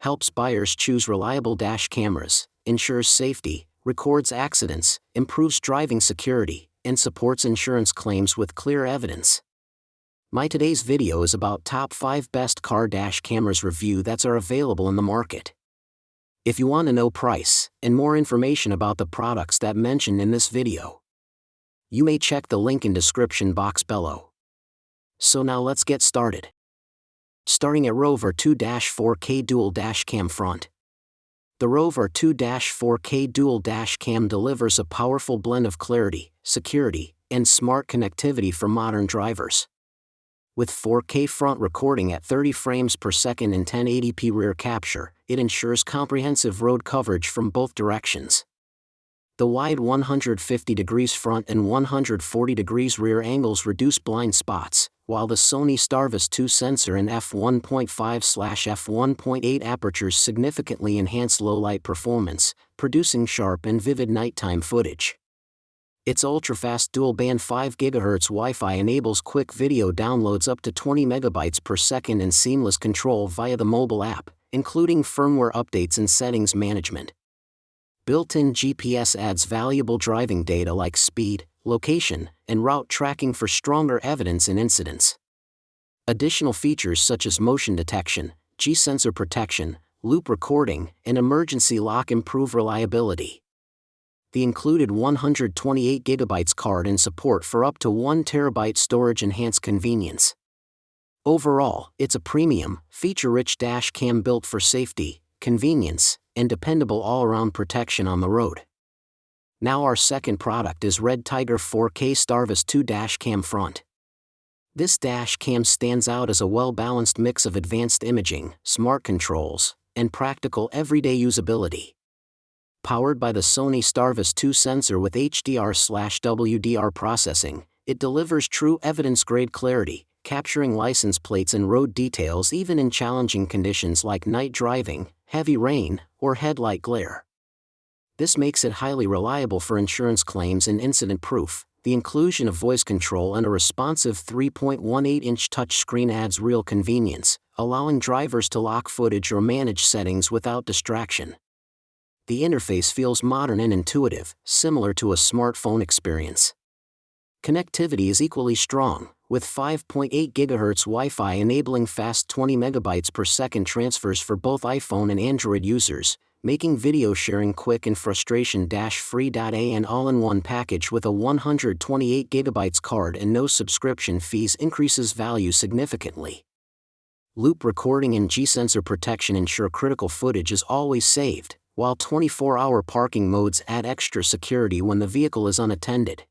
helps buyers choose reliable dash cameras, ensures safety, records accidents, improves driving security, and supports insurance claims with clear evidence. My today's video is about top 5 best car dash cameras review that are available in the market. If you want to know price and more information about the products that mentioned in this video, you may check the link in description box below. So now let's get started. Starting at Rover 2-4K Dual Dash Cam Front. The Rover 2-4K Dual Dash Cam delivers a powerful blend of clarity, security, and smart connectivity for modern drivers. With 4K front recording at 30 frames per second and 1080p rear capture, it ensures comprehensive road coverage from both directions. The wide 150 degrees front and 140 degrees rear angles reduce blind spots, while the Sony Starvis 2 sensor and f1.5/f1.8 apertures significantly enhance low-light performance, producing sharp and vivid nighttime footage. Its ultra-fast dual-band 5 GHz Wi-Fi enables quick video downloads up to 20 MB per second and seamless control via the mobile app, including firmware updates and settings management. Built-in GPS adds valuable driving data like speed, location, and route tracking for stronger evidence in incidents. Additional features such as motion detection, G-sensor protection, loop recording, and emergency lock improve reliability. The included 128GB card and support for up to 1TB storage enhance convenience. Overall, it's a premium, feature-rich dash cam built for safety, convenience, and dependable all-around protection on the road. Now our second product is Red Tiger 4K Starvis 2 Dash Cam Front. This dash cam stands out as a well-balanced mix of advanced imaging, smart controls, and practical everyday usability. Powered by the Sony Starvis 2 sensor with HDR/WDR processing, it delivers true evidence-grade clarity, capturing license plates and road details even in challenging conditions like night driving, heavy rain, or headlight glare. This makes it highly reliable for insurance claims and incident-proof. The inclusion of voice control and a responsive 3.18-inch touchscreen adds real convenience, allowing drivers to lock footage or manage settings without distraction. The interface feels modern and intuitive, similar to a smartphone experience. Connectivity is equally strong, with 5.8 GHz Wi-Fi enabling fast 20 MB per second transfers for both iPhone and Android users, making video sharing quick and frustration-free. An all-in-one package with a 128GB card and no subscription fees increases value significantly. Loop recording and G-sensor protection ensure critical footage is always saved, while 24-hour parking modes add extra security when the vehicle is unattended.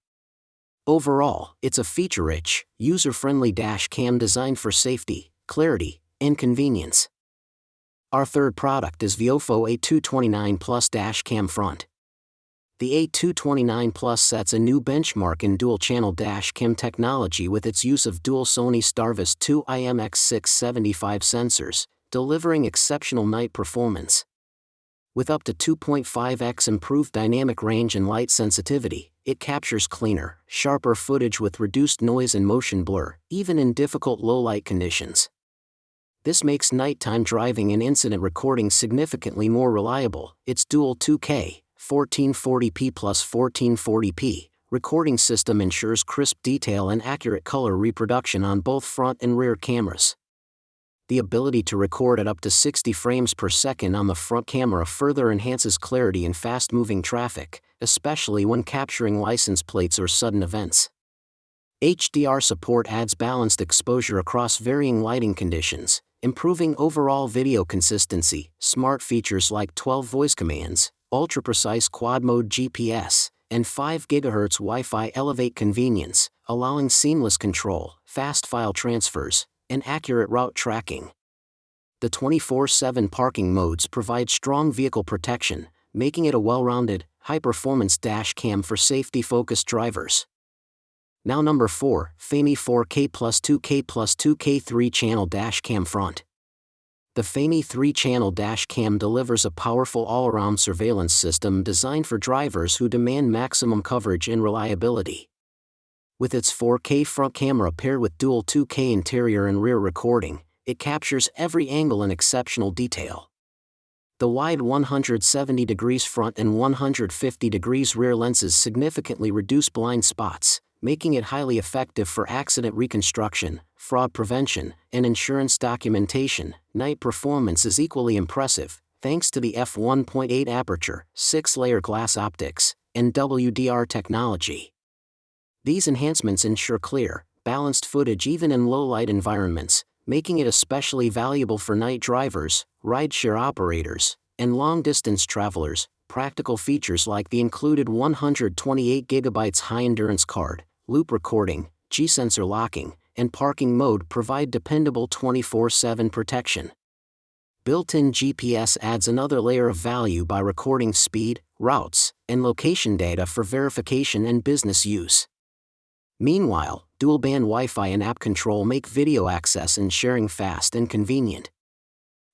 Overall, it's a feature-rich, user-friendly dash cam designed for safety, clarity, and convenience. Our third product is Viofo A229 Plus Dash Cam Front. The A229 Plus sets a new benchmark in dual-channel dash cam technology with its use of dual Sony Starvis 2 IMX675 sensors, delivering exceptional night performance. With up to 2.5x improved dynamic range and light sensitivity, it captures cleaner, sharper footage with reduced noise and motion blur, even in difficult low-light conditions. This makes nighttime driving and incident recording significantly more reliable. Its dual 2K, 1440p plus 1440p recording system ensures crisp detail and accurate color reproduction on both front and rear cameras. The ability to record at up to 60 frames per second on the front camera further enhances clarity in fast-moving traffic, especially when capturing license plates or sudden events. HDR support adds balanced exposure across varying lighting conditions, improving overall video consistency. Smart features like 12 voice commands, ultra-precise quad-mode GPS, and 5 GHz Wi-Fi elevate convenience, allowing seamless control, fast file transfers, and accurate route tracking. The 24/7 parking modes provide strong vehicle protection, making it a well-rounded, high-performance dash cam for safety-focused drivers. Now number 4, FAMI 4K plus 2K plus 2K 3-channel dash cam front. The FAMI 3-channel dash cam delivers a powerful all-around surveillance system designed for drivers who demand maximum coverage and reliability. With its 4K front camera paired with dual 2K interior and rear recording, it captures every angle in exceptional detail. The wide 170 degrees front and 150 degrees rear lenses significantly reduce blind spots, making it highly effective for accident reconstruction, fraud prevention, and insurance documentation. Night performance is equally impressive, thanks to the f1.8 aperture, 6-layer glass optics, and WDR technology. These enhancements ensure clear, balanced footage even in low-light environments, making it especially valuable for night drivers, rideshare operators, and long-distance travelers. Practical features like the included 128GB high-endurance card, loop recording, G-sensor locking, and parking mode provide dependable 24/7 protection. Built-in GPS adds another layer of value by recording speed, routes, and location data for verification and business use. Meanwhile, dual-band Wi-Fi and app control make video access and sharing fast and convenient.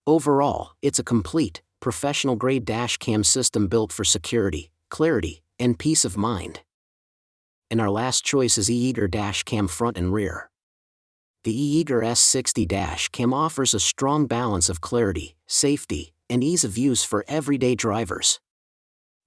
Overall, it's a complete, professional-grade dashcam system built for security, clarity, and peace of mind. And our last choice is eEager Dashcam front and rear. The eEager S60 Dashcam offers a strong balance of clarity, safety, and ease of use for everyday drivers.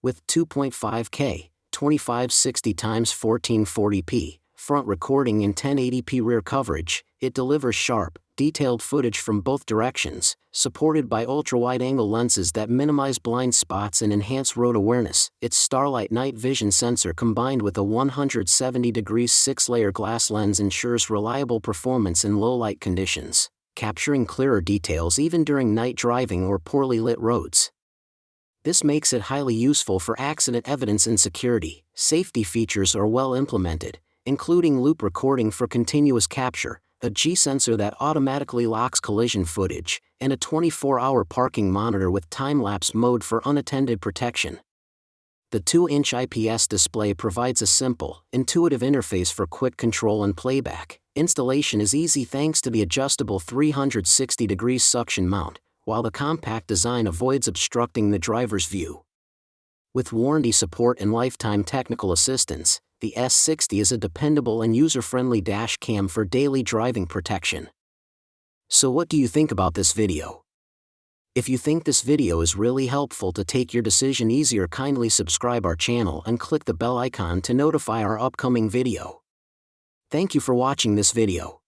With 2.5K, 2560x1440p, front recording and 1080p rear coverage, it delivers sharp, detailed footage from both directions, supported by ultra-wide-angle lenses that minimize blind spots and enhance road awareness. Its Starlight night vision sensor combined with a 170 degrees 6-layer glass lens ensures reliable performance in low-light conditions, capturing clearer details even during night driving or poorly lit roads. This makes it highly useful for accident evidence and security. Safety features are well implemented, including loop recording for continuous capture, a G-sensor that automatically locks collision footage, and a 24-hour parking monitor with time-lapse mode for unattended protection. The 2-inch IPS display provides a simple, intuitive interface for quick control and playback. Installation is easy thanks to the adjustable 360-degree suction mount, while the compact design avoids obstructing the driver's view. With warranty support and lifetime technical assistance, the S60 is a dependable and user-friendly dash cam for daily driving protection. So what do you think about this video? If you think this video is really helpful to take your decision easier, kindly subscribe our channel and click the bell icon to notify our upcoming video. Thank you for watching this video.